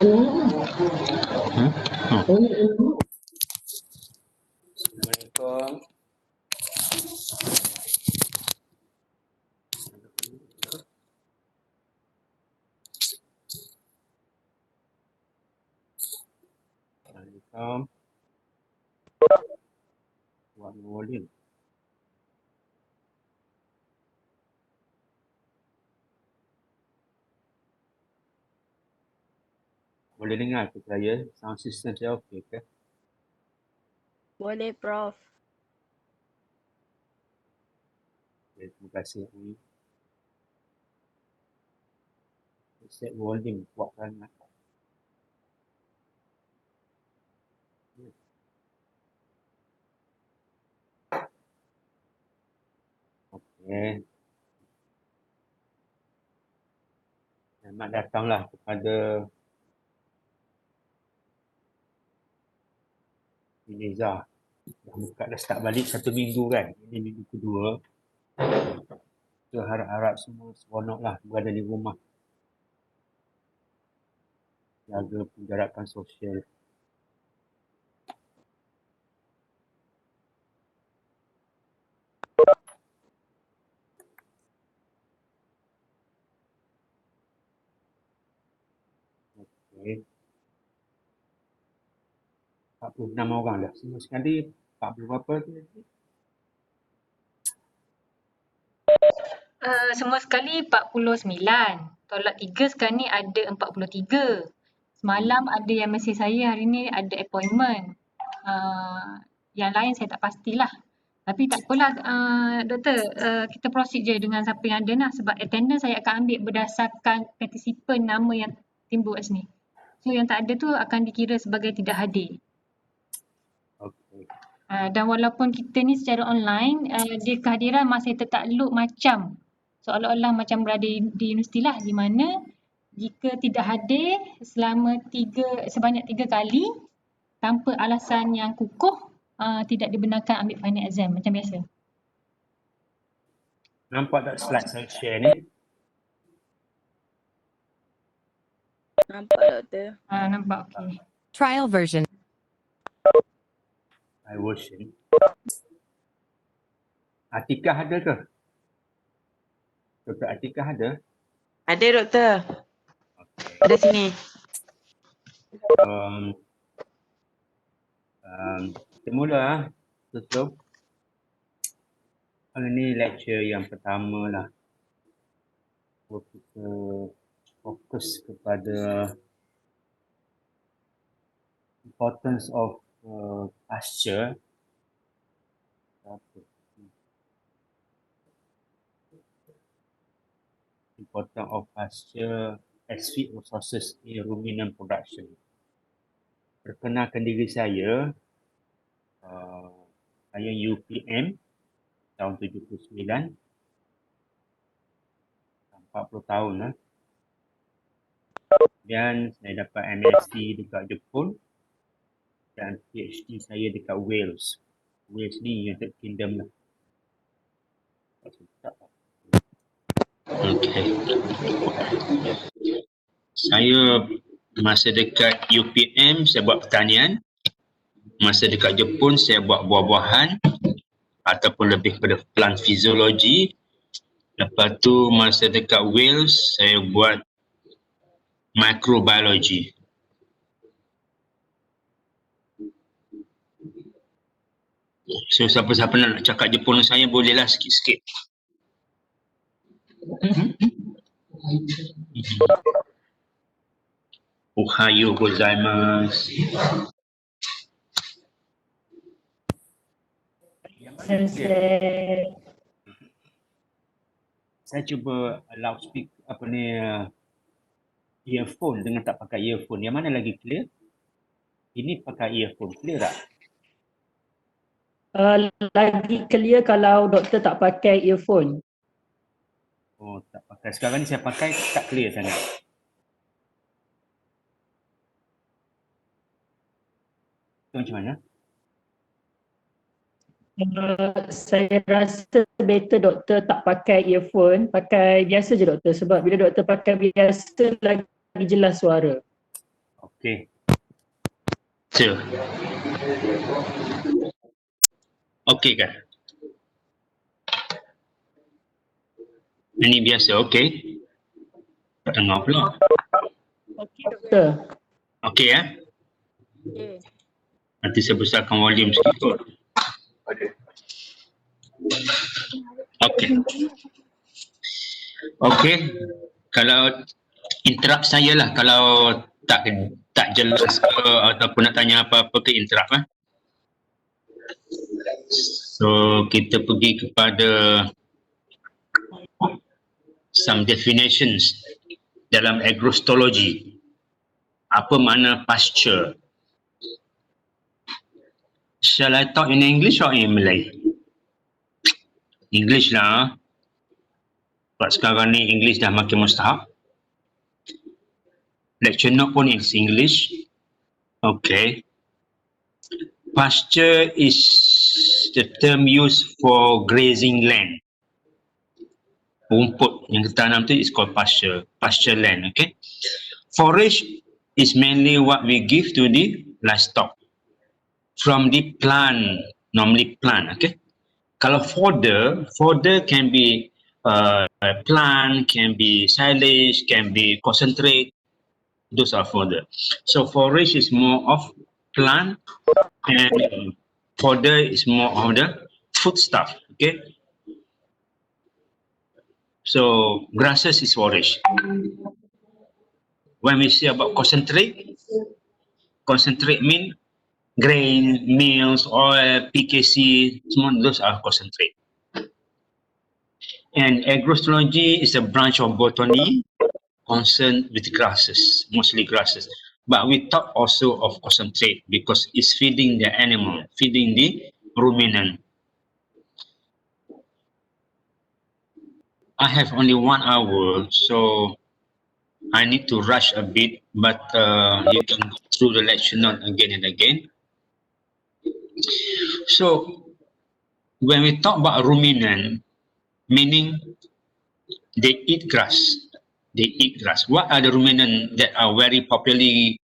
Assalamualaikum. Assalamualaikum. Buat volume. Boleh dengar ke saya? Sound system saya okey ke? Boleh, Prof. Okay, terima kasih. Set volume kuatkan. Okey. Selamat datanglah kepada Nizar. Dah start balik 1 minggu kan? Ini minggu kedua. Kita harap-harap semua seronoklah berada di rumah. Jaga penjarakan sosial. Okey. 46 orang dah. Semua sekali 40 berapa tu? Semua sekali 49. Tolak 3 sekarang ni ada 43. Semalam ada yang mesej saya hari ni ada appointment. Yang lain saya tak pastilah. Tapi tak apalah doktor, kita proceed je dengan siapa yang ada lah sebab attendance saya akan ambil berdasarkan participan nama yang timbul kat sini. So yang tak ada tu akan dikira sebagai tidak hadir. Okey. Dan walaupun kita ni secara online, dia kehadiran masih tertakluk macam seolah-olah macam berada di universiti lah, di mana jika tidak hadir selama sebanyak 3 kali tanpa alasan yang kukuh, tidak dibenarkan ambil final exam macam biasa. Nampak tak slide saya share ni? Nampak, Doktor. Nampak, okey. Trial version. My version. Atikah ada ke? Dr. Atikah ada? Ada, Doktor. Ada sini. Kita mula tutup. Ini lecture yang pertama lah. Kita fokus kepada importance of pasture. Importance of pasture as feed resources in ruminant production. Perkenalkan diri saya, saya UPM tahun 79, 40 tahun lah. Dan saya dapat MSc dekat Jepun dan PhD saya dekat Wales. Wales ni United Kingdom lah. Okay. Saya masa dekat UPM saya buat pertanian. Masa dekat Jepun saya buat buah-buahan ataupun lebih kepada plant physiology. Lepas tu masa dekat Wales saya buat microbiology. So siapa-siapa nak cakap Jepun dengan saya bolehlah sikit-sikit. Ohayo gozaimasu. Saya cuba loudspeaker earphone dengan tak pakai earphone. Yang mana lagi clear? Ini pakai earphone, clear tak? Lagi clear kalau doktor tak pakai earphone. Oh, tak pakai. Sekarang ni saya pakai tak clear sangat. Itu macam mana? Saya rasa better doktor tak pakai earphone, pakai biasa je doktor sebab bila doktor pakai biasa lagi jelas suara. Okay. So. Okay kan? Ini biasa, okay? Tak dengar pula. Okey doktor. Okay ya? Okay. Nanti saya besarkan volume sikit kot. Okay. Okay. Kalau interrupt saya lah kalau tak jelas ke ataupun nak tanya apa-apa ke interrupt lah. So kita pergi kepada some definitions dalam agrostology. Apa makna pasture? Shall I talk in English or in Malay? English lah. Sebab sekarang ni English dah makin mustahak. Lecture note pun is English. Okay. Pasture is the term used for grazing land. Rumput yang kita tanam tu is called pasture. Pasture land, okay. Forage is mainly what we give to the livestock from the plant, normally plant, okay. Kalau fodder can be plant, can be silage, can be concentrate. Those are fodder. So forage is more of plant and fodder is more of the food stuff, okay. So grasses is forage. When we say about concentrate mean grain, meals, oil, PKC, those are concentrate. And agrostology is a branch of botany concerned with grasses, mostly grasses. But we talk also of concentrate because it's feeding the animal, feeding the ruminant. I have only 1 hour, so I need to rush a bit, but you can go through the lecture note again and again. So when we talk about ruminant, meaning they eat grass. They eat grass. What are the ruminant that are very commonly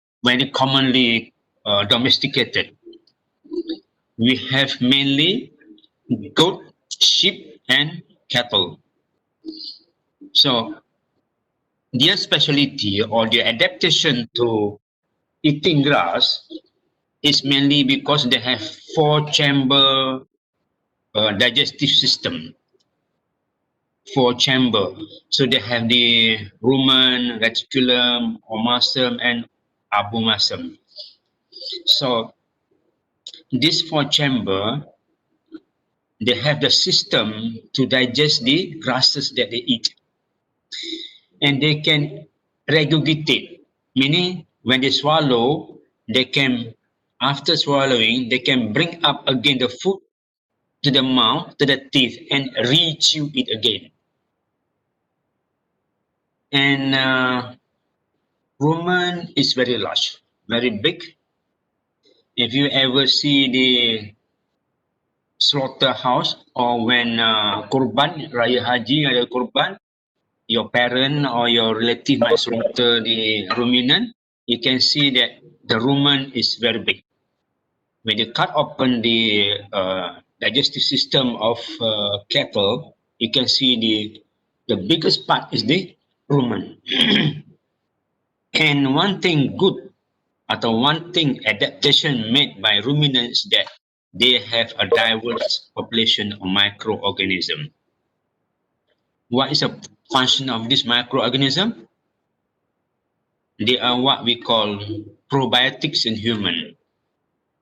domesticated? We have mainly goat, sheep, and cattle. So their specialty or their adaptation to eating grass is mainly because they have 4-chamber digestive system. 4-chamber. So they have the rumen, reticulum, omasum, and abomasum. So this 4-chamber, they have the system to digest the grasses that they eat. And they can regurgitate, meaning when they swallow, they can, after swallowing, they can bring up again the food to the mouth, to the teeth, and re-chew it again. And rumen is very large, very big. If you ever see the slaughterhouse or when kurban, Raya Haji ada kurban, your parent or your relative might slaughter the ruminant, you can see that the rumen is very big. When you cut open the digestive system of cattle, you can see the biggest part is the rumen. And one thing good, or one thing adaptation made by ruminants that they have a diverse population of microorganisms. What is a function of this microorganism? They are what we call probiotics in human.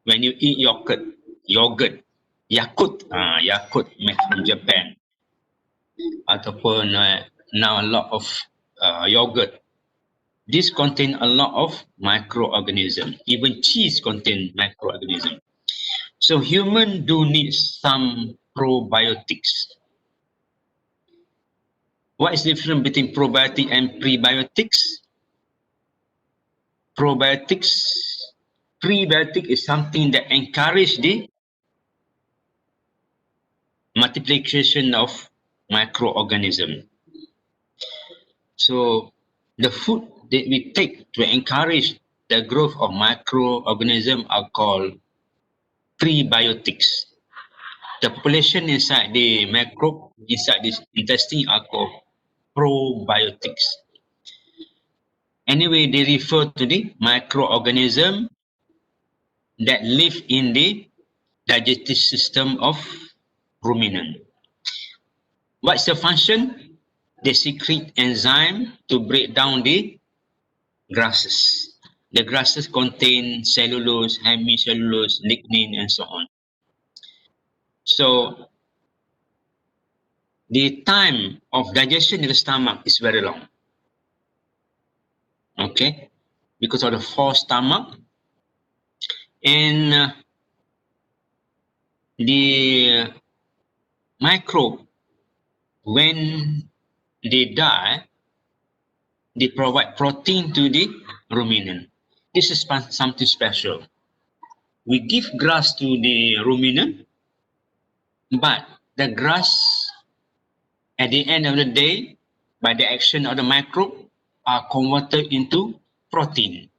When you eat yogurt, Yakult made from Japan, ataupun now a lot of yogurt. This contain a lot of microorganisms. Even cheese contain microorganisms. So human do need some probiotics. What is the difference between probiotic and prebiotics? Prebiotic is something that encourages the multiplication of microorganisms. So the food that we take to encourage the growth of microorganisms are called prebiotics. The population inside the microbe inside this intestine are called probiotics. Anyway, they refer to the microorganism that live in the digestive system of ruminant. What's the function? They secrete enzyme to break down the grasses. The grasses contain cellulose, hemicellulose, lignin, and so on. So the time of digestion in the stomach is very long. Okay, because of the full stomach, and the microbe, when they die, they provide protein to the ruminant. This is something special. We give grass to the ruminant, but the grass, at the end of the day, by the action of the microbe, are converted into protein.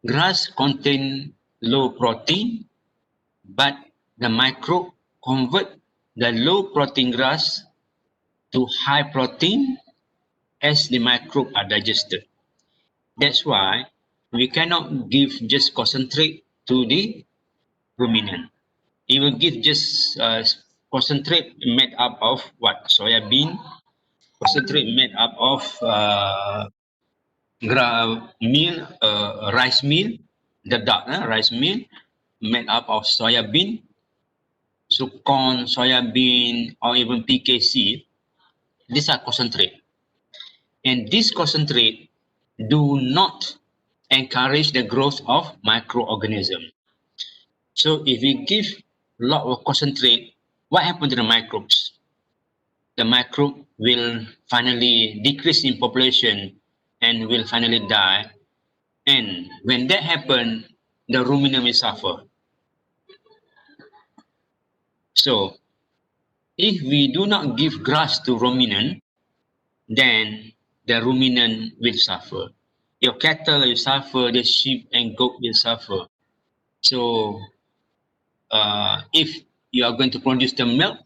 Grass contain low protein, but the microbe convert the low protein grass to high protein as the microbe are digested. That's why we cannot give just concentrate to the ruminant. It will give just concentrate made up of what? Soya bean, concentrate made up of meal, rice meal, the dark rice meal made up of soya bean, so corn, soya bean, or even PKC. These are concentrate. And this concentrate do not encourage the growth of microorganisms. So if we give a lot of concentrate, what happens to the microbes? The microbe will finally decrease in population and will finally die. And when that happens, the ruminant will suffer. So if we do not give grass to ruminant, then the ruminant will suffer. Your cattle will suffer, the sheep and goat will suffer. So if you are going to produce the milk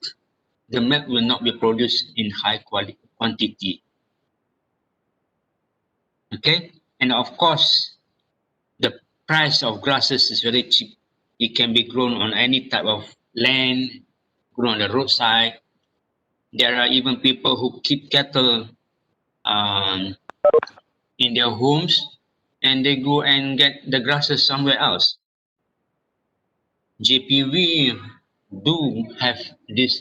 will not be produced in high quantity. Okay, and of course, the price of grasses is very cheap. It can be grown on any type of land, grown on the roadside. There are even people who keep cattle in their homes, and they go and get the grasses somewhere else. JPV do have these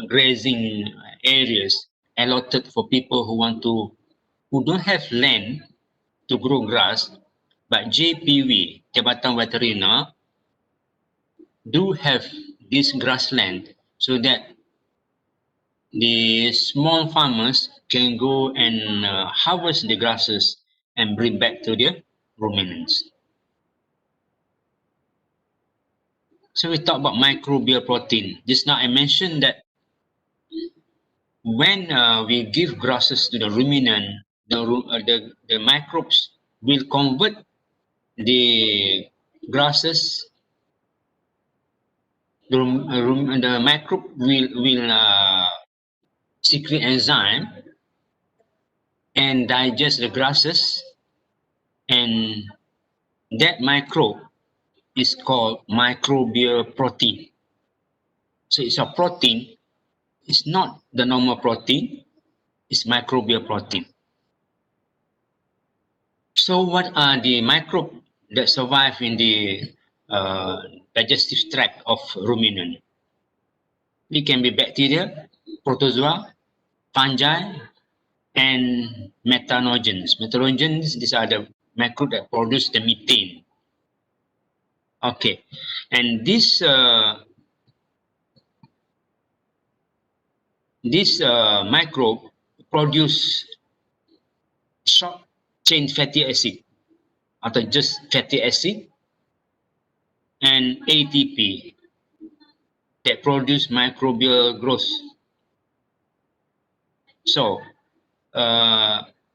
grazing areas allotted for people who don't have land to grow grass, but JPV, Jabatan Veteriner, do have this grassland so that the small farmers can go and harvest the grasses and bring back to their ruminants. So we talk about microbial protein. Just now I mentioned that when we give grasses to the ruminant, the microbes will convert the grasses. The microbe will secrete enzyme and digest the grasses, and that microbe is called microbial protein. So it's a protein. It's not the normal protein. It's microbial protein. So what are the microbes that survive in the digestive tract of ruminant? It can be bacteria, protozoa, fungi, and methanogens. Methanogens, these are the microbes that produce the methane. Okay, and this microbe produce short chain fatty acid, or just fatty acid, and ATP that produce microbial growth. So,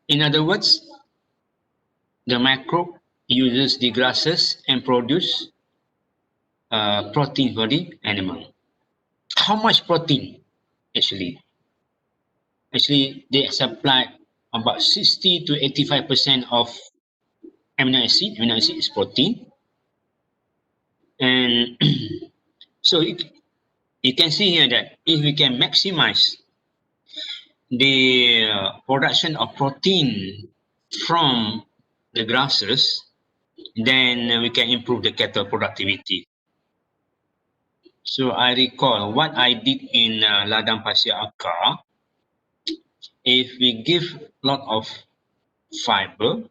in other words, the microbe uses the grasses and produce protein for the animal. How much protein actually? Actually, they supply about 60 to 85% of amino acid. Amino acid is protein. And so you can see here that if we can maximize the production of protein from the grasses, then we can improve the cattle productivity. So I recall what I did in Ladang Pasir Akar. If we give a lot of fiber,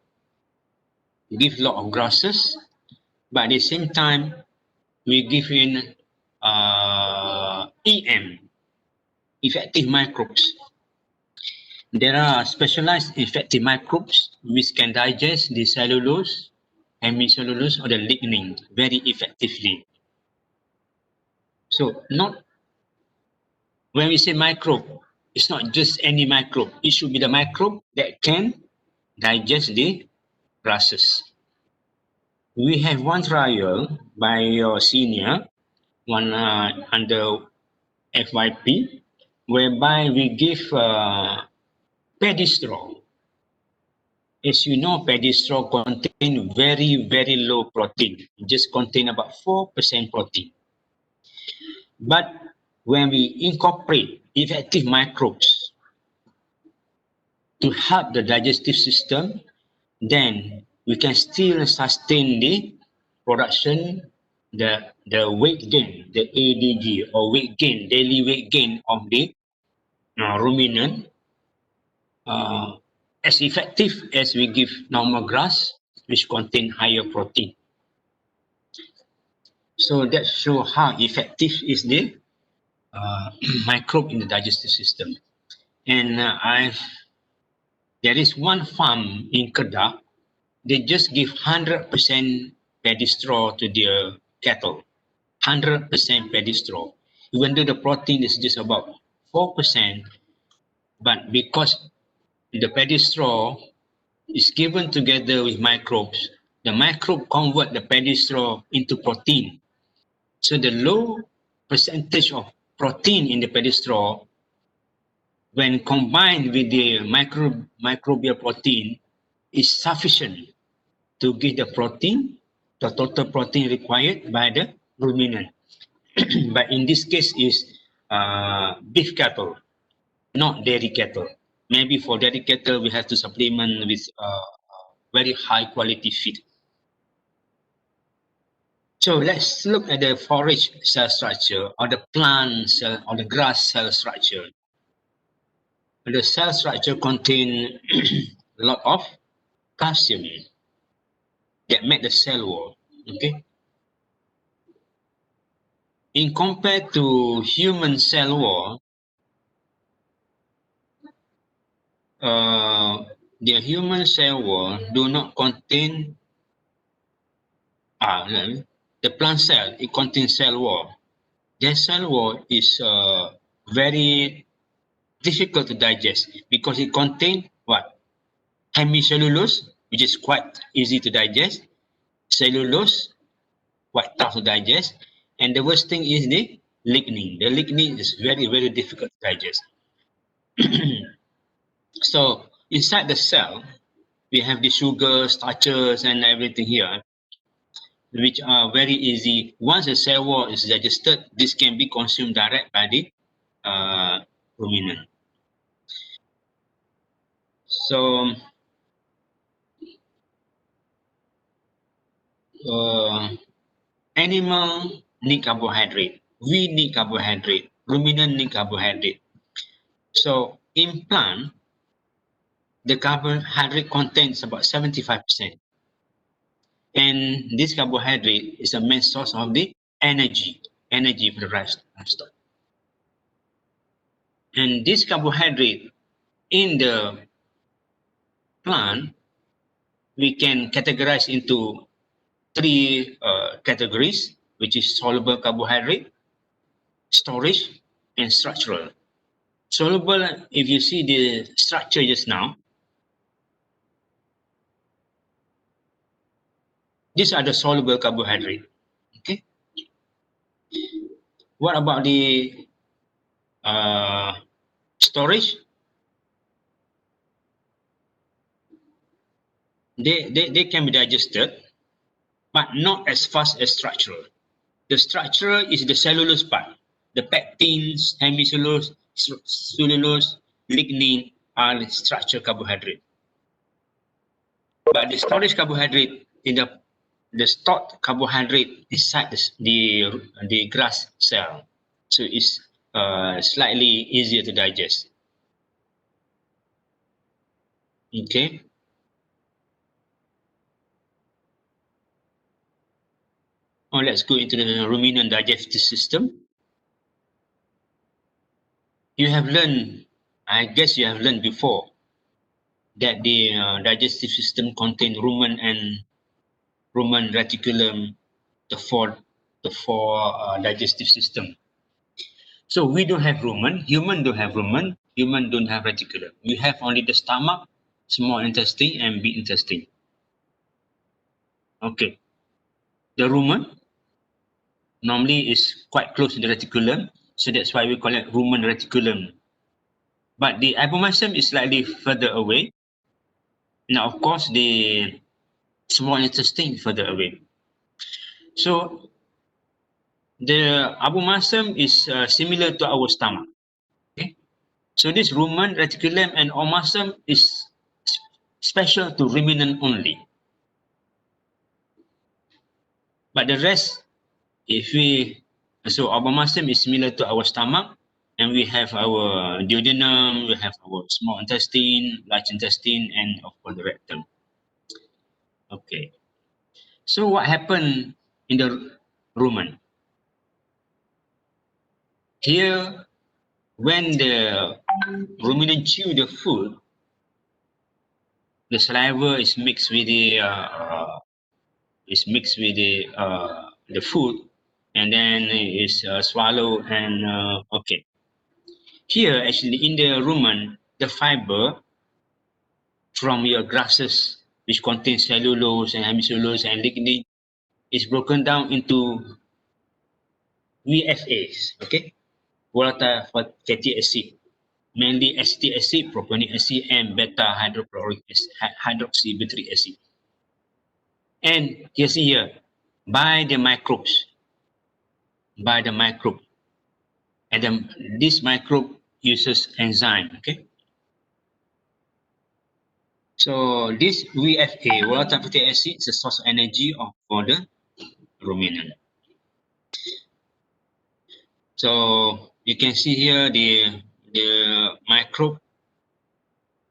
give a lot of grasses, but at the same time, we give in EM, effective microbes. There are specialized effective microbes which can digest the cellulose, hemicellulose, or the lignin very effectively. So when we say microbe, it's not just any microbe. It should be the microbe that can digest the grasses. We have one trial by your senior, one under FYP, whereby we give paddy straw. As you know, paddy straw contain very, very low protein. It just contain about 4% protein. But when we incorporate effective microbes to help the digestive system, then we can still sustain the production, the weight gain, the ADG, or weight gain, daily weight gain of the ruminant, as effective as we give normal grass, which contain higher protein. So that shows how effective is the microbe in the digestive system. And there is one farm in Kedah, they just give 100% paddy straw to their cattle. 100% paddy straw. Even though the protein is just about 4%, but because the paddy straw is given together with microbes, the microbe convert the paddy straw into protein. So the low percentage of protein in the paddy straw, when combined with the microbial protein, is sufficient to give the protein, the total protein required by the ruminant. But in this case is beef cattle, not dairy cattle. Maybe for dairy cattle, we have to supplement with very high quality feed. So let's look at the forage cell structure or the plant cell or the grass cell structure. The cell structure contains a lot of calcium that make the cell wall. Okay. In compared to human cell wall, the human cell wall do not contain the plant cell. It contains cell wall. Their cell wall is very difficult to digest because it contains what? Hemicellulose, which is quite easy to digest. Cellulose, quite tough to digest. And the worst thing is the lignin. The lignin is very, very difficult to digest. So inside the cell, we have the sugar, starches, and everything here, which are very easy. Once the cell wall is digested, this can be consumed direct by the ruminant. So animal need carbohydrate. We need carbohydrate. Ruminant need carbohydrate. So in plant, the carbohydrate contains about 75%. And this carbohydrate is the main source of the energy for the livestock. And this carbohydrate in the plant, we can categorize into three categories, which is soluble carbohydrate, storage, and structural. Soluble, if you see the structure just now, These are the soluble carbohydrate. Okay. What about the storage? They can be digested, but not as fast as structural. The structural is the cellulose part. The pectins, hemicellulose, cellulose, lignin are the structural carbohydrate. But the storage carbohydrate in the stored carbohydrate inside the grass cell, so it's slightly easier to digest. Okay. Now let's go into the ruminant digestive system. You have learned, I guess you have learned before, that the digestive system contains rumen and rumen reticulum, the four digestive system. So we don't have rumen, human don't have rumen, human don't have reticulum. We have only the stomach, small intestine, and big intestine. Okay. The rumen normally is quite close to the reticulum, so that's why we call it rumen reticulum. But the abomasum is slightly further away. Now, of course, the small intestine is further away. So the abomasum is similar to our stomach. Okay. So this rumen, reticulum, and omasum is special to ruminant only. But the rest, so abomasum is similar to our stomach, and we have our duodenum, we have our small intestine, large intestine, and of course the rectum. Okay. So what happened in the rumen? Here, when the ruminant chew the food, the saliva is mixed with the food, and then is swallowed, and okay. Here, actually, in the rumen, the fiber from your grasses, which contains cellulose and hemicellulose and lignin, is broken down into VFAs, okay? Volatile fatty acid, mainly acetic acid, propionic acid, and beta hydroxybutyric acid. And you see here, by the microbes, and then this microbe uses enzyme, okay? So this VFA, volatile fatty acid, is a source of energy for the ruminant. So you can see here the microbe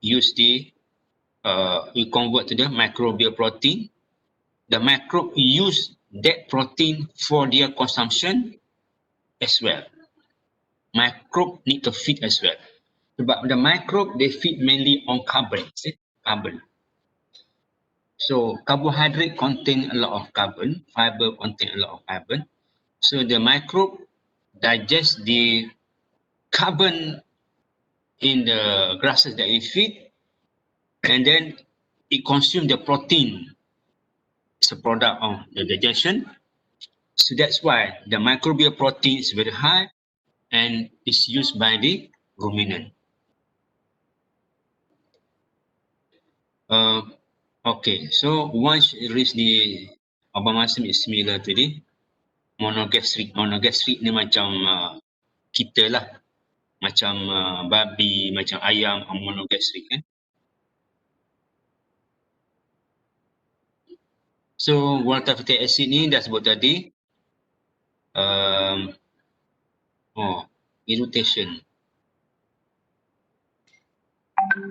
use we convert to the microbial protein. The microbe use that protein for their consumption as well. Microbe need to feed as well. But the microbe, they feed mainly on carbon. Carbon. So carbohydrate contain a lot of carbon, fiber contain a lot of carbon. So the microbe digest the carbon in the grasses that we feed, and then it consumes the protein as a product of the digestion. So that's why the microbial protein is very high and is used by the ruminant. Okay, so once it reach the abomasum is similar to the monogastric. Monogastric ni macam kita lah, macam babi, macam ayam, monogastric kan. So volatile fatty acid ni dah sebut tadi, irritation.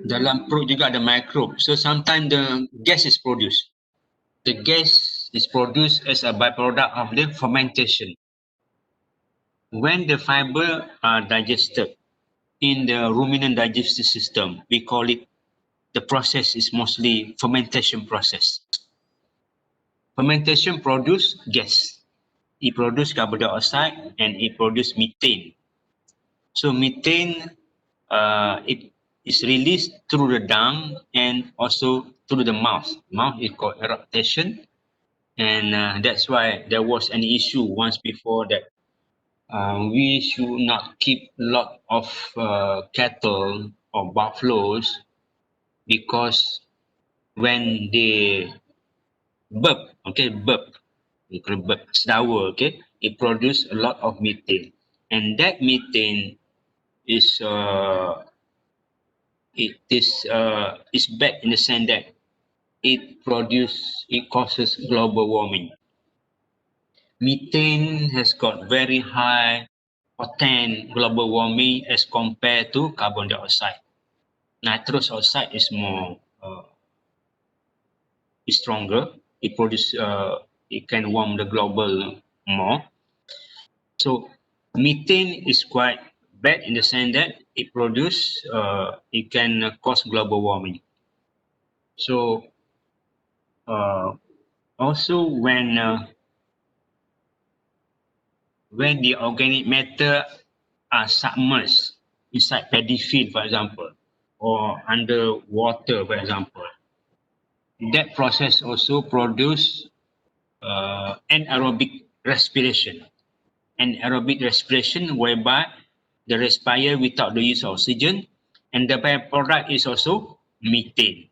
Dalam perut juga ada microbe. So sometimes the gas is produced. The gas is produced as a byproduct of the fermentation. When the fiber are digested in the ruminant digestive system, we call it, the process is mostly fermentation process. Fermentation produce gas. It produce carbon dioxide and it produce methane. So methane, it is released through the dung and also through the mouth. Mouth is called eructation. And that's why there was an issue once before that we should not keep a lot of cattle or buffaloes, because when they burp, we call it burp, sedawa, it produce a lot of methane, and that methane is is bad in the sense that it causes global warming. Methane has got very high potent global warming as compared to carbon dioxide. Nitrous oxide is more is stronger. It can warm the global more. So methane is quite bad in the sense that it can cause global warming. So also when the organic matter are submerged inside paddy field, for example, or under water, for example, that process also produce anaerobic respiration. Anaerobic respiration whereby they respire without the use of oxygen, and the byproduct is also methane.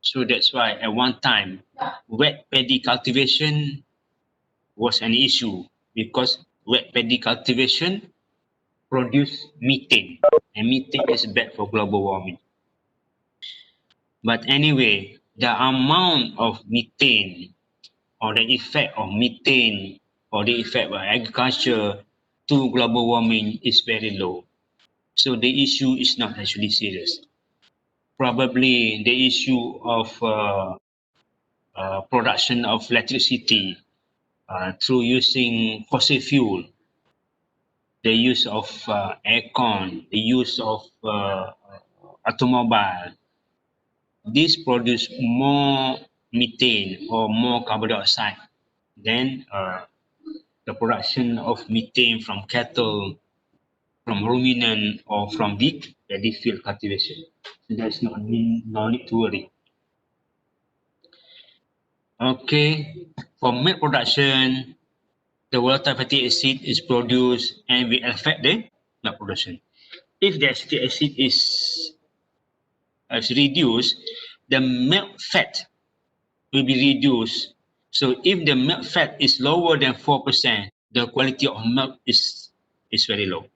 So that's why at one time wet paddy cultivation was an issue, because wet paddy cultivation produce methane, and methane is bad for global warming. But anyway, the amount of methane or the effect of methane or the effect of agriculture to global warming is very low. So the issue is not actually serious. Probably the issue of production of electricity through using fossil fuel, the use of aircon, the use of automobile, this produce more methane or more carbon dioxide than the production of methane from cattle, from ruminant, or from the paddy field cultivation. So there's no need to worry. Okay, for milk production, the volatile fatty acid is produced and will affect the milk production. If the acetic acid is reduced, the milk fat will be reduced. So if the milk fat is lower than 4%, the quality of milk is very low.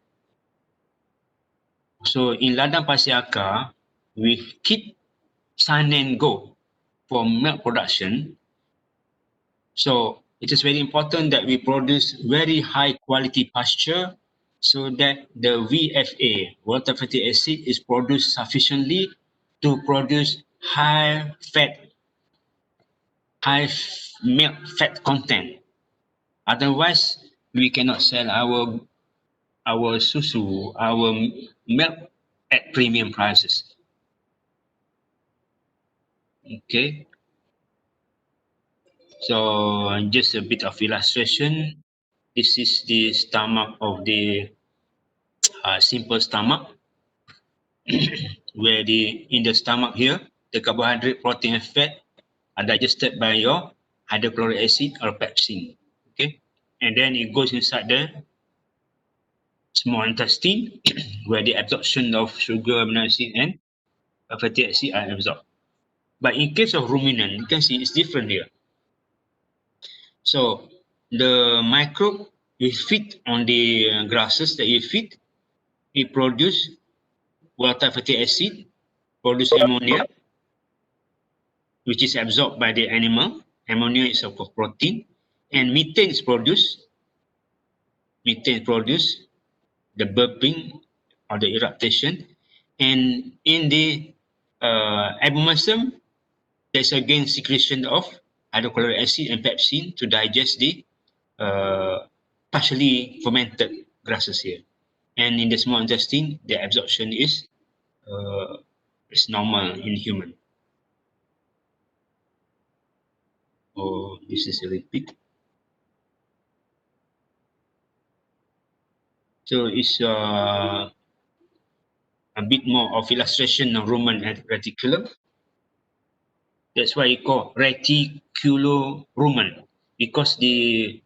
So in ladang pasir akar, we keep sun and go for milk production. So it is very important that we produce very high quality pasture so that the VFA, volatile fatty acid, is produced sufficiently to produce high milk fat content. Otherwise, we cannot sell our susu, our milk at premium prices. Okay. So just a bit of illustration. This is the stomach of the simple stomach, where in the stomach here, the carbohydrate, protein, and fat are digested by your hydrochloric acid or pepsin. Okay, and then it goes inside the small intestine, where the absorption of sugar, amino acid, and fatty acid are absorbed. But in case of ruminant, you can see it's different here. So the microbe we feed on the grasses that you feed, it produce volatile fatty acid, produce ammonia, which is absorbed by the animal. Ammonia is of protein, and methane is produced. Methane produce the burping or the eruption, and in the abomasum, there's again secretion of hydrochloric acid and pepsin to digest the partially fermented grasses here. And in the small intestine, the absorption is normal in human. Oh, this is a repeat. So it's a bit more of illustration of rumen reticulum. That's why you call reticulorumen. because the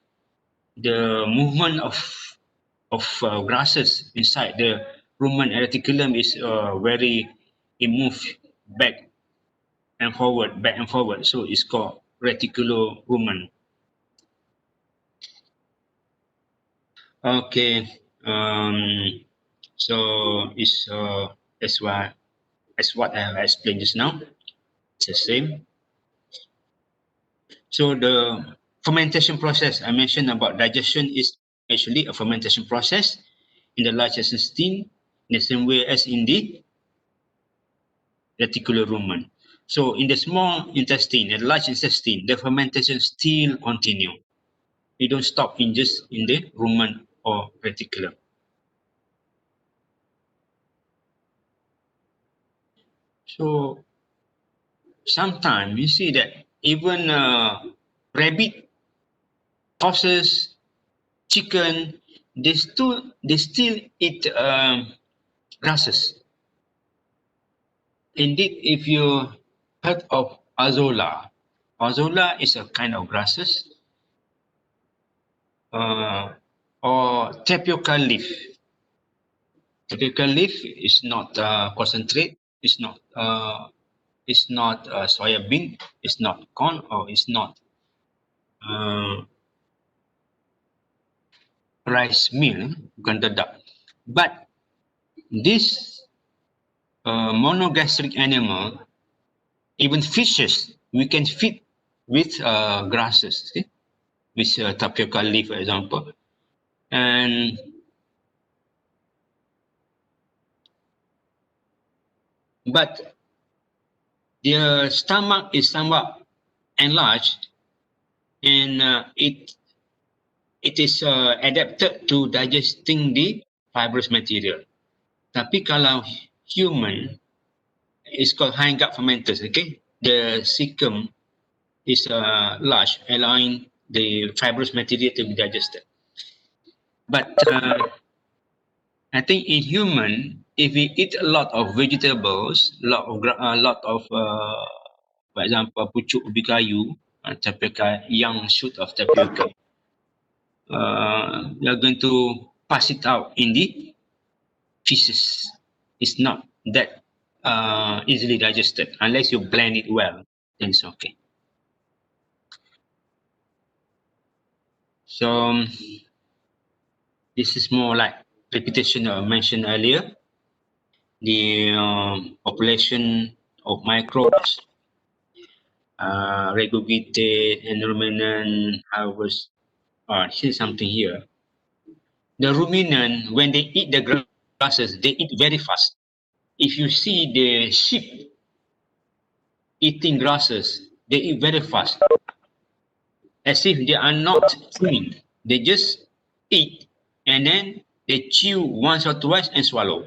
movement of grasses inside the rumen reticulum is very, it moves back and forward, so it's called reticulorumen. Okay, so it's as what I have explained just now. It's the same. So the fermentation process I mentioned about digestion is actually a fermentation process in the large intestine in the same way as in the reticulorumen. So in the small intestine and large intestine, the fermentation still continue. It don't stop in just in the rumen or reticulum. So sometimes you see that even rabbit, horses, chicken, they still eat grasses. Indeed, if you heard of azolla is a kind of grasses, or tapioca leaf. Tapioca leaf is not concentrate, it's not soya bean, it's not corn, or it's not rice meal, bukan dedak. But this monogastric animal, even fishes, we can feed with grasses, see? With tapioca leaf, for example. And but their stomach is somewhat enlarged, and it is adapted to digesting the fibrous material. Tapi kalau human, it's called hindgut fermenters, okay? The cecum is large, allowing the fibrous material to be digested. But I think in human, if we eat a lot of vegetables, lot of for example, pucuk ubi kayu, tapioca, young shoot of tapioca, we are going to pass it out in the feces. It's not that easily digested unless you blend it well, then it's okay. So this is more like repetition I mentioned earlier. The population of microbes, regurgitate and ruminant harvest. Here's something here. The ruminant, when they eat the grasses, they eat very fast. If you see the sheep eating grasses, they eat very fast, as if they are not chewing. They just eat and then they chew once or twice and swallow.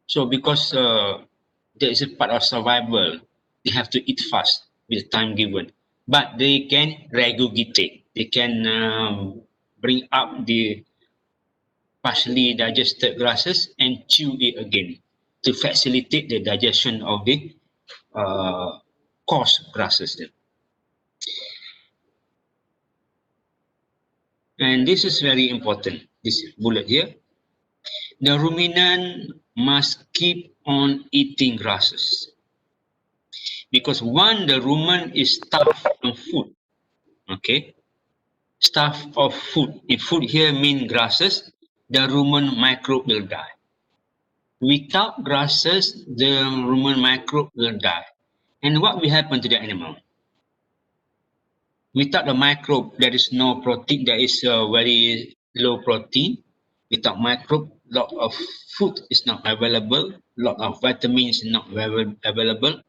So because there is a part of survival, they have to eat fast with time given. But they can regurgitate. They can bring up the partially digested grasses and chew it again to facilitate the digestion of the coarse grasses. Then. And this is very important, this bullet here. The ruminant must keep on eating grasses. Because one, the rumen is starved of food. Okay? Starved of food. If food here means grasses, the rumen microbe will die. Without grasses, the rumen microbe will die. And what will happen to the animal? Without the microbe, there is no protein. There is a very low protein. Without microbe, lot of food is not available. Lot of vitamins not available.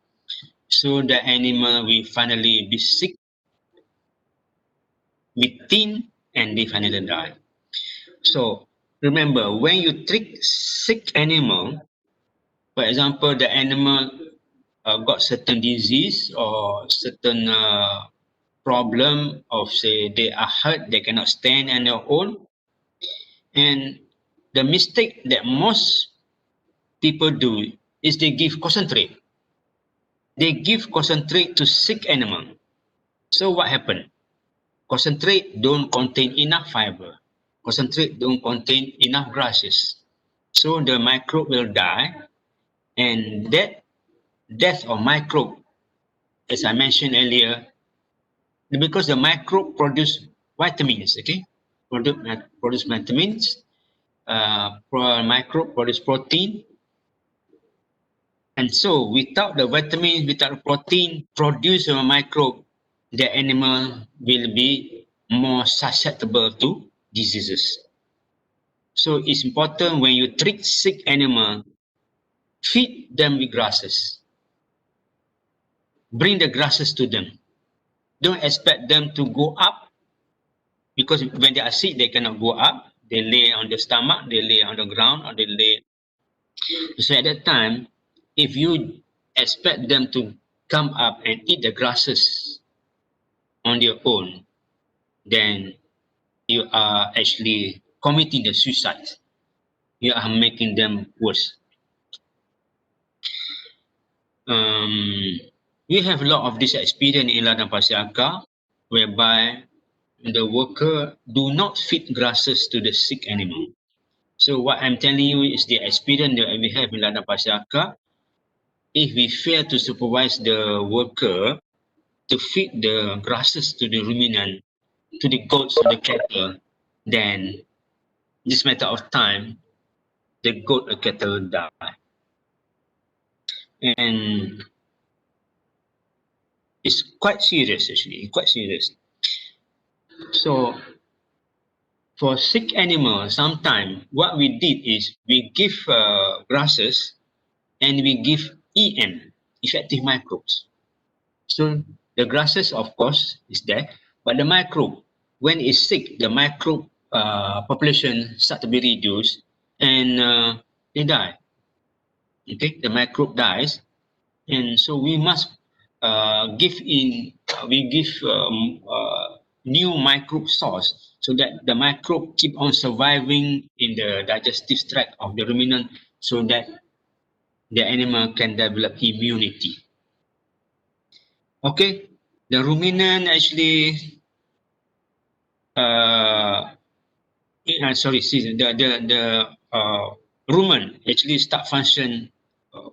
So the animal will finally be sick, be thin, and they finally die. So remember, when you treat sick animal, for example, the animal got certain disease or certain problem of, say, they are hurt, they cannot stand on their own. And the mistake that most people do is they give concentrate. They give concentrate to sick animal. So what happened? concentrate don't contain enough fiber. Concentrate don't contain enough grasses. So the microbe will die, and that death of microbe, as I mentioned earlier, because the microbe produce vitamins, okay? Produce vitamins, microbe produce protein, and so without the vitamins, without the protein produced by microbe, the animal will be more susceptible to diseases. So it's important when you treat sick animal, feed them with grasses. Bring the grasses to them. Don't expect them to go up, because when they are sick, they cannot go up. They lay on the stomach, they lay on the ground, or they lay. So at that time, if you expect them to come up and eat the grasses on their own, then you are actually committing the suicide. You are making them worse. We have a lot of this experience in Ladang Pasir Aka, whereby the worker do not feed grasses to the sick animal. So what I'm telling you is the experience that we have in Ladang Pasir Aka. If we fail to supervise the worker to feed the grasses to the ruminant, to the goats or the cattle, then this matter of time, the goat or cattle will die. And it's quite serious actually, quite serious. So for sick animals, sometimes what we did is we give grasses and we give EM, effective microbes. So the grasses, of course, is there, but the microbe, when it's sick, the microbe population start to be reduced, and they die. Okay, the microbe dies, and so we must give new microbe source so that the microbe keep on surviving in the digestive tract of the ruminant, so that the animal can develop immunity. Okay, the ruminant actually, the rumen actually start function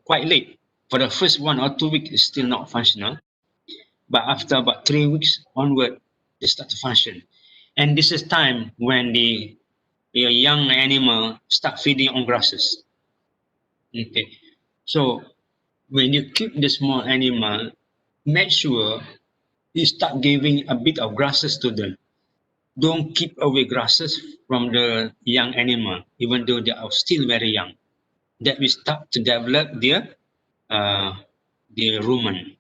quite late. For the first 1 or 2 weeks, it's still not functional, but after about 3 weeks onward, they start to function. And this is time when the young animal start feeding on grasses. Okay, so when you keep the small animal, make sure you start giving a bit of grasses to them. Don't keep away grasses from the young animal, even though they are still very young. That will start to develop their rumen.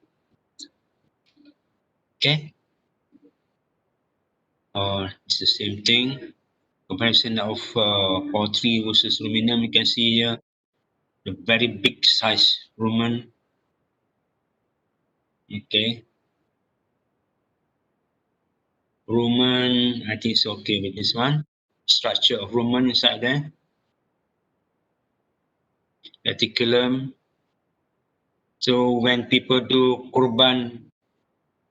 Okay. It's the same thing. Comparison of poultry versus ruminant. You can see here the very big size rumen. Okay. Rumen, I think it's okay with this one. Structure of rumen inside there. Reticulum. So when people do kurban,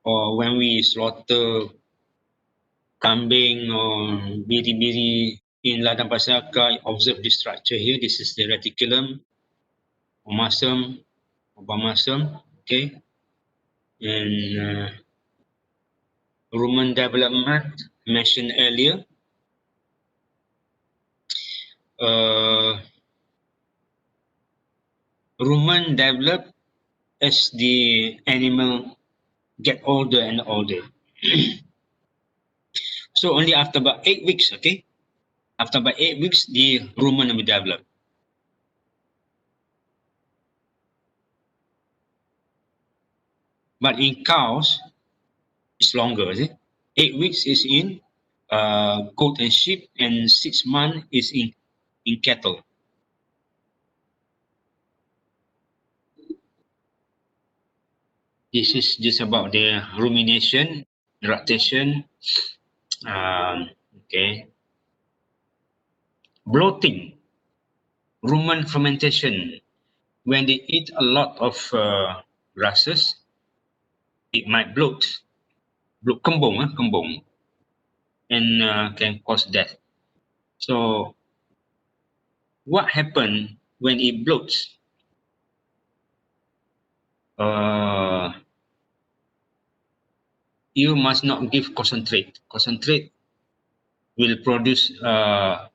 or when we slaughter kambing or biri-biri in Ladang Pasir Aka, observe this structure here. This is the reticulum, omasum, obamasum, okay. And rumen development mentioned earlier. Rumen develop as the animal get older and older. So only after about 8 weeks, okay? After about 8 weeks, the rumen will develop. But in cows, it's longer, is it? 8 weeks is in goat and sheep, and 6 months is in cattle. This is just about the rumination, lactation. Okay. Bloating, rumen fermentation. When they eat a lot of grasses, it might bloat. Bloat kembung, kembung. and can cause death. So what happens when it bloats? You must not give concentrate. Concentrate will produce a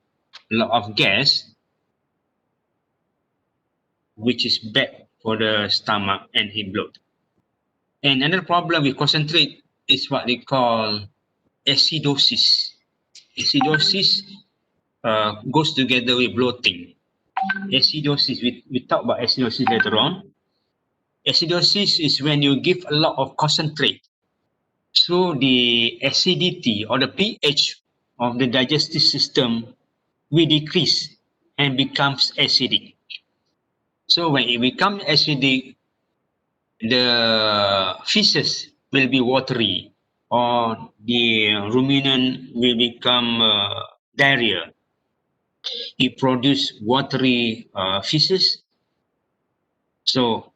lot of gas, which is bad for the stomach and it bloat. And another problem with concentrate is what they call acidosis. Acidosis goes together with bloating. Acidosis, we talk about acidosis later on. Acidosis is when you give a lot of concentrate. So the acidity or the pH of the digestive system will decrease and becomes acidic. So when it becomes acidic, the feces will be watery or the ruminant will become diarrhea. It produces watery feces. So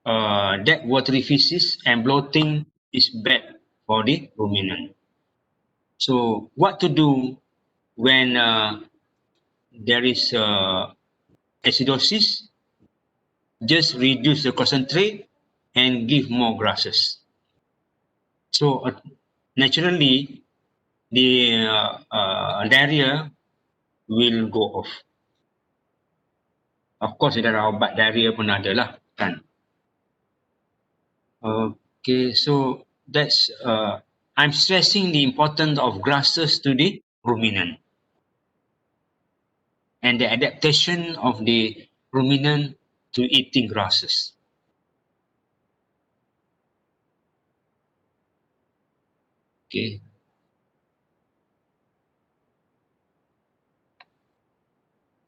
that watery feces and bloating is bad for the ruminant. So what to do when there is acidosis? Just reduce the concentrate and give more grasses. So naturally, the diarrhea will go off. Of course, there are ubat diarrhea pun ada lah, kan? Okay, so that's I'm stressing the importance of grasses to the ruminant and the adaptation of the ruminant to eating grasses. Okay.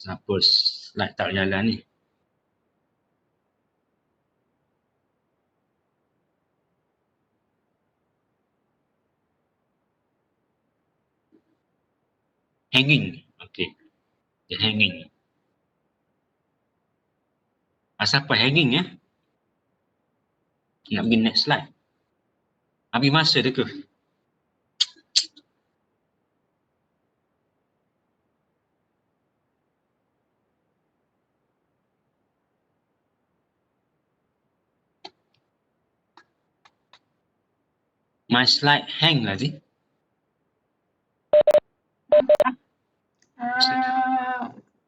Kenapa slide tak jalan ni? Hanging. Okay. The hanging. Asal apa hanging ya? Nak pergi next slide. Habis masa dia ke? My slide hang lah ni.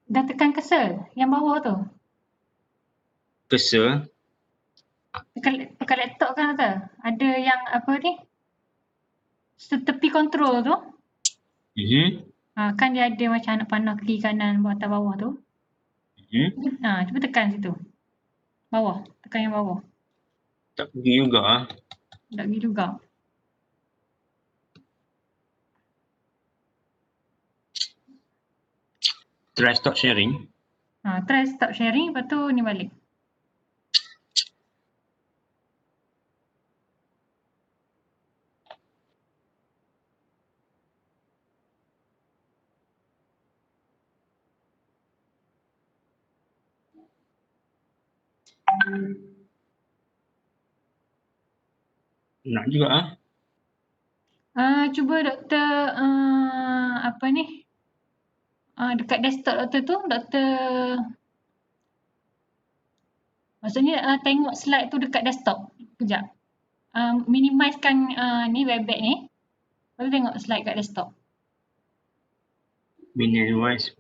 Dah tekan cursor yang bawah tu. Cursor. Dekat laptop kan tu. Ada yang apa ni? Tepi control tu. Kan dia ada macam anak panah kiri kanan atas bawah tu. Cuba tekan situ. Bawah. Tekan yang bawah. Tak pergi juga ah. Tak pergi juga. Try stop sharing. Try stop sharing, lepas tu ni balik. Nak juga ah. Cuba doktor apa ni? Dekat desktop doktor tu, doktor maksudnya tengok slide tu dekat desktop. Kejap. Minimizekan ni webex ni. Lepas tu tengok slide kat desktop. Minimize.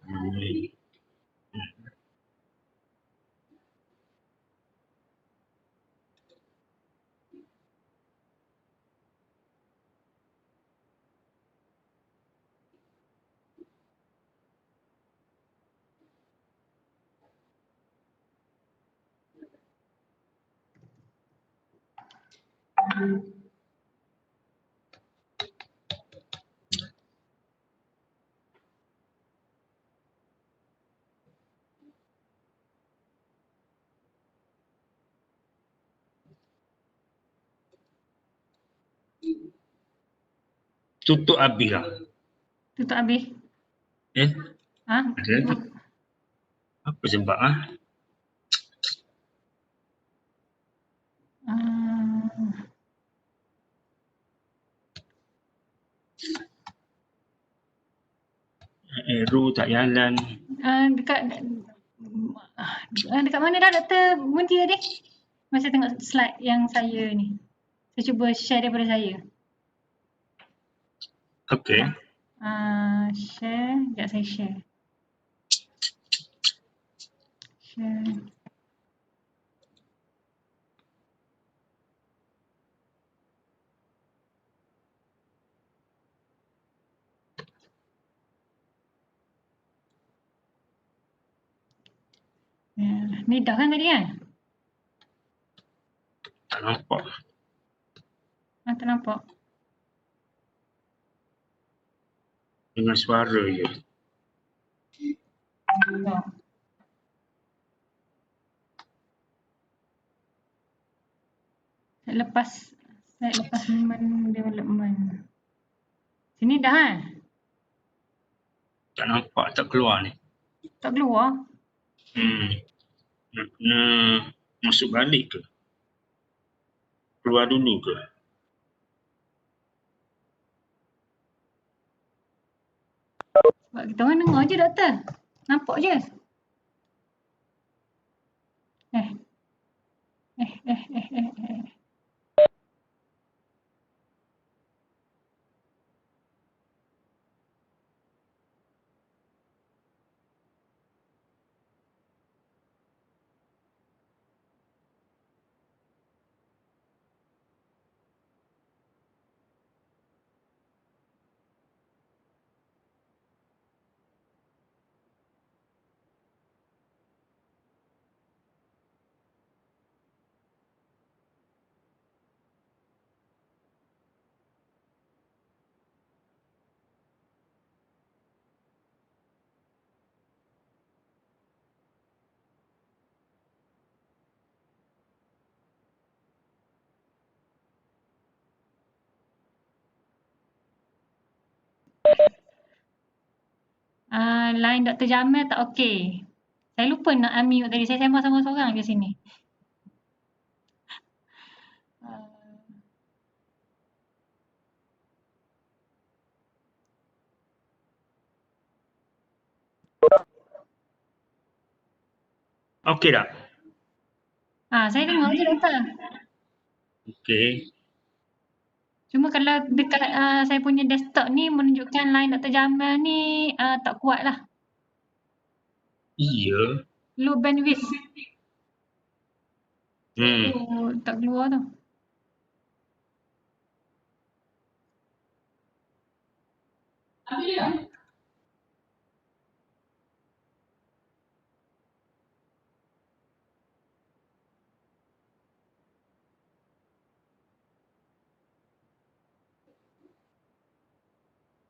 Tutup habis lah. Tutup habis. Ada lagi. Apa sebab ah? Arrow tak jalan. Dekat mana dah doktor berhenti tadi? Masa tengok slide yang saya ni. Saya cuba share daripada saya. Okey. Share, sekejap saya share. Share. Ni dah kan tadi kan? Tak nampak. Tak nampak. Dengan suara je. Oh. Saya lepas human development. Sini dah kan? Tak nampak, tak keluar ni. Tak keluar? Nak kena masuk balik ke? Keluar dulu ke? Sebab kita orang dengar je doktor. Nampak je. Eh. Line Dr. Jamil tak okey. Saya lupa nak unmute tadi. Saya sembang sama seorang je sini. Okey tak? Saya dengar je doktor. Okey. Cuma kalau dekat saya punya desktop ni menunjukkan line Dr. Jamil ni tak kuat lah. Iya. Low bandwidth. Tak keluar tu.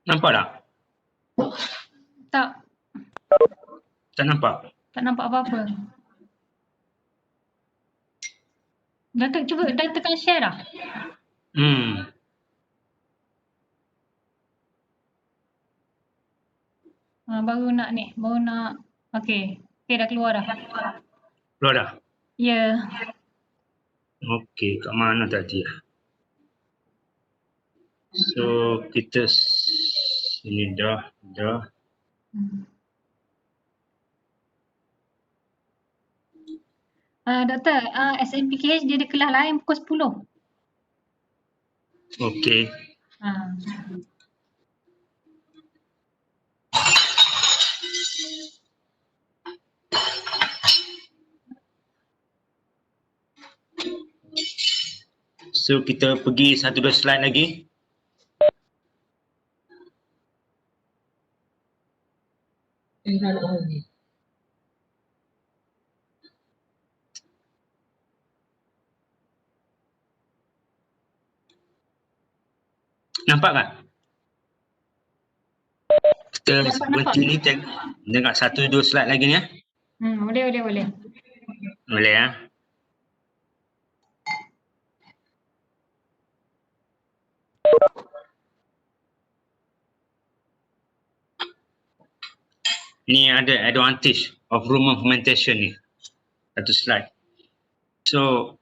Nampak tak? Tak. Tak nampak? Tak nampak apa-apa. Dah tekan share dah? Baru nak. Okey. Okey, dah keluar dah. Keluar dah? Ya. Okey, kat mana tadi? So, kita sini dah. Doktor, SNPKH dia ada kelas lain pukul 10. Okey. So, kita pergi 1-2 slide lagi. Nampak tak? Kita berhenti ni tengok 1-2 slide lagi ni ya. Boleh. Boleh ya. Ni ada advantage of room augmentation ni. Satu slide. So,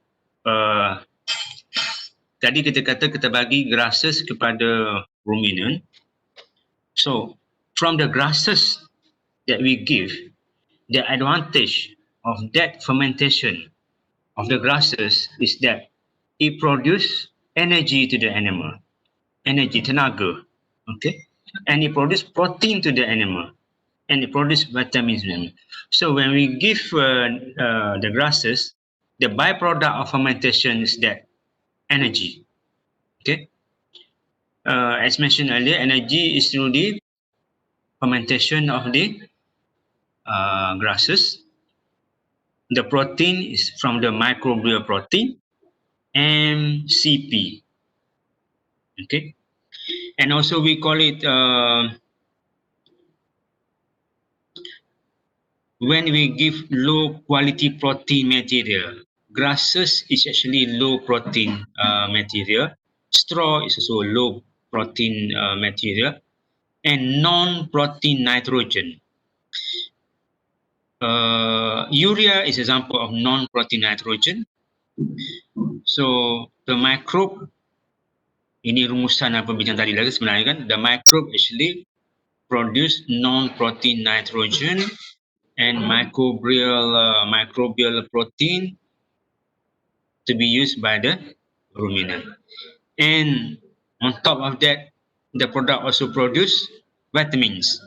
tadi kita kata kita bagi grasses kepada ruminant. So, from the grasses that we give, the advantage of that fermentation of the grasses is that it produces energy to the animal, energy, tenaga, okay? And it produces protein to the animal, and it produces vitamins. So when we give the grasses, the byproduct of fermentation is that energy, okay? As mentioned earlier, energy is through the fermentation of the grasses. The protein is from the microbial protein, MCP. Okay, and also we call it when we give low quality protein material. Grasses is actually low protein material. Straw is also low protein material, and non-protein nitrogen. Urea is example of non-protein nitrogen. So the microbe, ini rumusan apa bincang tadi lagi sebenarnya kan, the microbe actually produce non-protein nitrogen and microbial protein to be used by the ruminant. And on top of that, the product also produce vitamins.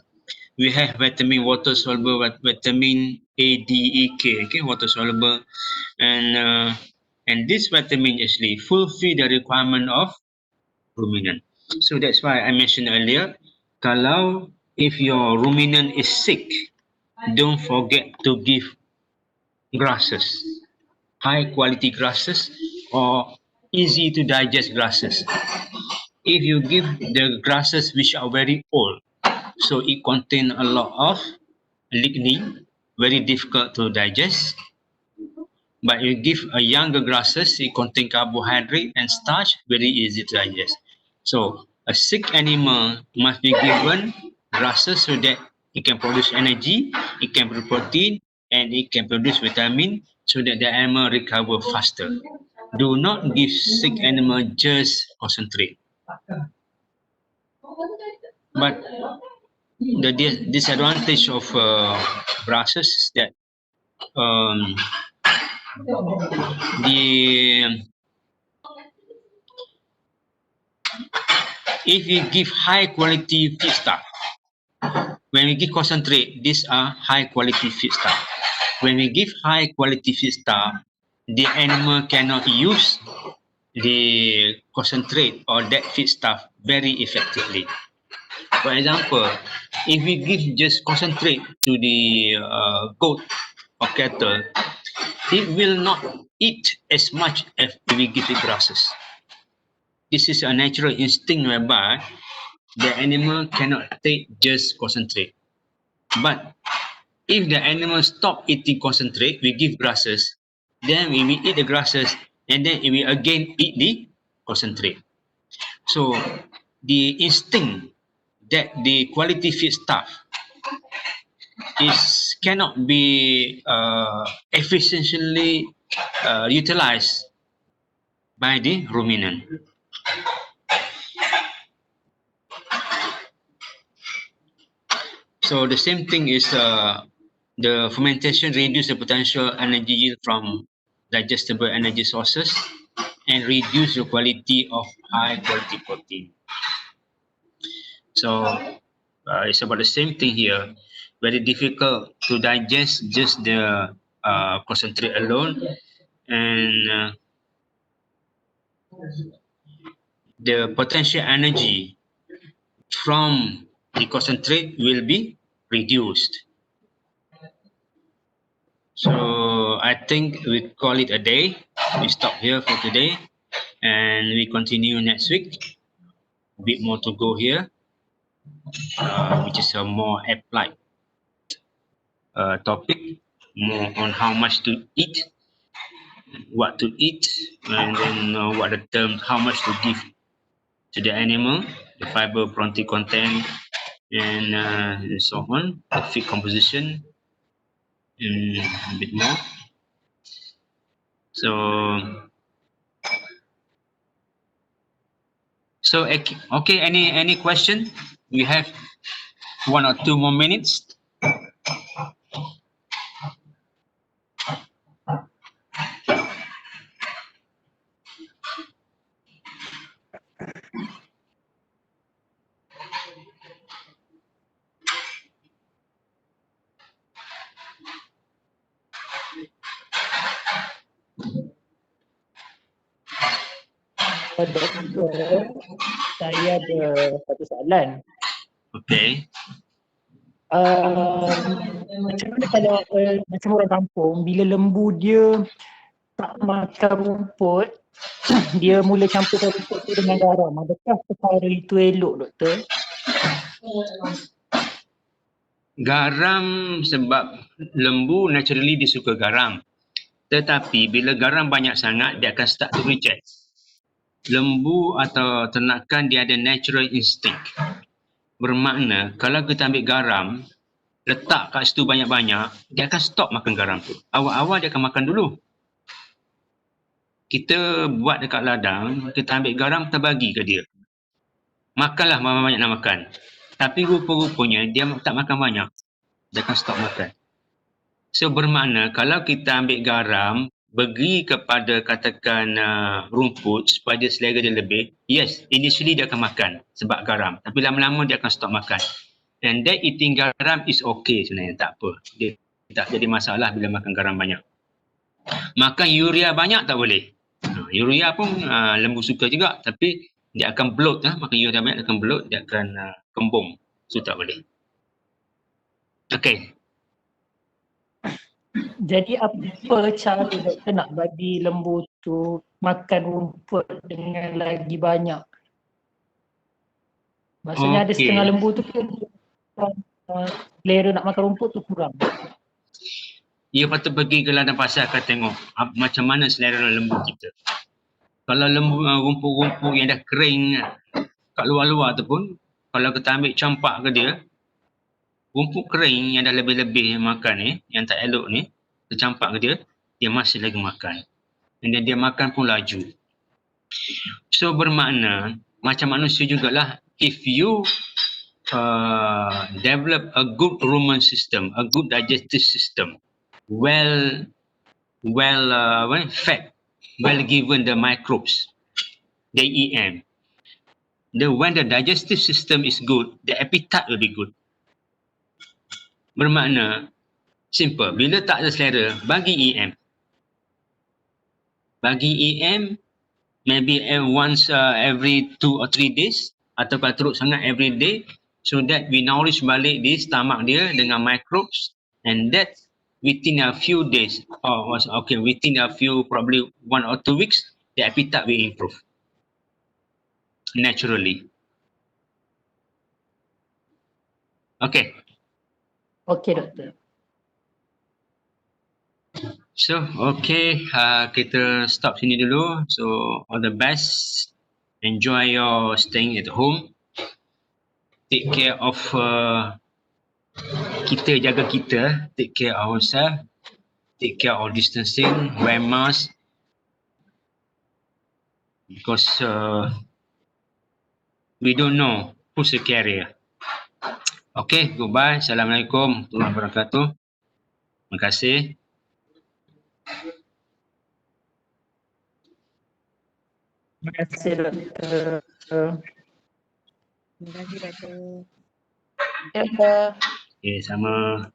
We have vitamin water soluble, vitamin A, D, E, K, okay, water soluble, and this vitamin actually fulfill the requirement of ruminant. So that's why I mentioned earlier, kalau if your ruminant is sick, don't forget to give grasses, high quality grasses or easy to digest grasses. If you give the grasses which are very old, so it contains a lot of lignin, very difficult to digest. But you give a younger grasses, it contains carbohydrate and starch, very easy to digest. So a sick animal must be given grasses so that it can produce energy, it can produce protein, and it can produce vitamin so that the animal recover faster. Do not give sick animal just concentrate. But the disadvantage of grasses is that if you give high quality feedstuff, when we give concentrate, these are high quality feedstuff. When we give high quality feedstuff, the animal cannot use the concentrate or that feedstuff very effectively. For example, if we give just concentrate to the goat or cattle, it will not eat as much as if we give it grasses. This is a natural instinct whereby the animal cannot take just concentrate. But if the animal stop eating concentrate, we give grasses, then we will eat the grasses and then it will again eat the concentrate. So the instinct that the quality feed stuff cannot be efficiently utilized by the ruminant. So the same thing is the fermentation reduce the potential energy yield from digestible energy sources and reduce the quality of high quality protein. So it's about the same thing here. Very difficult to digest just the concentrate alone, and the potential energy from the concentrate will be reduced. So I think we call it a day. We stop here for today and we continue next week. A bit more to go here, which is a more applied topic, more on how much to eat, what to eat, and then what the terms, how much to give to the animal, the fiber, protein content, and so on, the feed composition, and a bit more. So okay, any question we have? 1 or 2 more minutes. Doktor, saya ada satu soalan. Okay. Macam mana kalau macam orang kampung, bila lembu dia tak makan rumput, dia mula campurkan rumput tu dengan garam. Adakah perkara itu elok, doktor? Garam sebab lembu naturally dia suka garam. Tetapi bila garam banyak sangat, dia akan start to reject. Lembu atau ternakan dia ada natural instinct. Bermakna kalau kita ambil garam, letak kat situ banyak-banyak, dia akan stop makan garam tu. Awal-awal dia akan makan dulu. Kita buat dekat ladang, kita ambil garam, kita bagi ke dia. Makanlah banyak nak makan. Tapi rupa-rupanya dia tak makan banyak. Dia akan stop makan. So bermakna kalau kita ambil garam, bagi kepada katakan rumput supaya dia selera dia lebih, yes, initially dia akan makan sebab garam. Tapi lama-lama dia akan stop makan. And that eating garam is okay sebenarnya, tak apa. Dia tak jadi masalah bila makan garam banyak. Makan urea banyak tak boleh. Urea pun lembu suka juga, tapi dia akan bloat. Makan urea banyak dia akan bloat, dia akan kembung. So tak boleh. Okay. Jadi apa cara doktor nak bagi lembu tu makan rumput dengan lagi banyak? Maksudnya ada setengah lembu tu selera nak makan rumput tu kurang. Ia patut pergi ke ladang pasar akan tengok macam mana selera lembu kita. Kalau lembu rumput-rumput yang dah kering kat luar-luar tu pun, kalau kita ambil campak ke dia, rumput kering yang dah lebih-lebih makan ni, yang tak elok ni, kita campak ke dia, dia masih lagi makan. Dan dia makan pun laju. So bermakna, macam manusia jugalah, if you develop a good rumen system, a good digestive system, well fed, well given the microbes, the EM. When the digestive system is good, the appetite will be good. Bermakna, simple. Bila tak ada selera, bagi EM. Bagi EM, maybe once every 2 or 3 days, atau kalau teruk sangat every day, so that we nourish balik di stomach dia dengan microbes, and that within a few days, within a few, probably 1 or 2 weeks, the appetite will improve naturally. Okay. Okay, doktor. So, okay, kita stop sini dulu. So, all the best. Enjoy your staying at home. Take care of kita, jaga kita. Take care of ourselves. Take care of distancing. Wear mask. Because we don't know who's the carrier. Okay, goodbye. Assalamualaikum warahmatullahi wabarakatuh. Terima kasih. Terima kasih, doktor. Terima kasih, doktor. Okay, sama.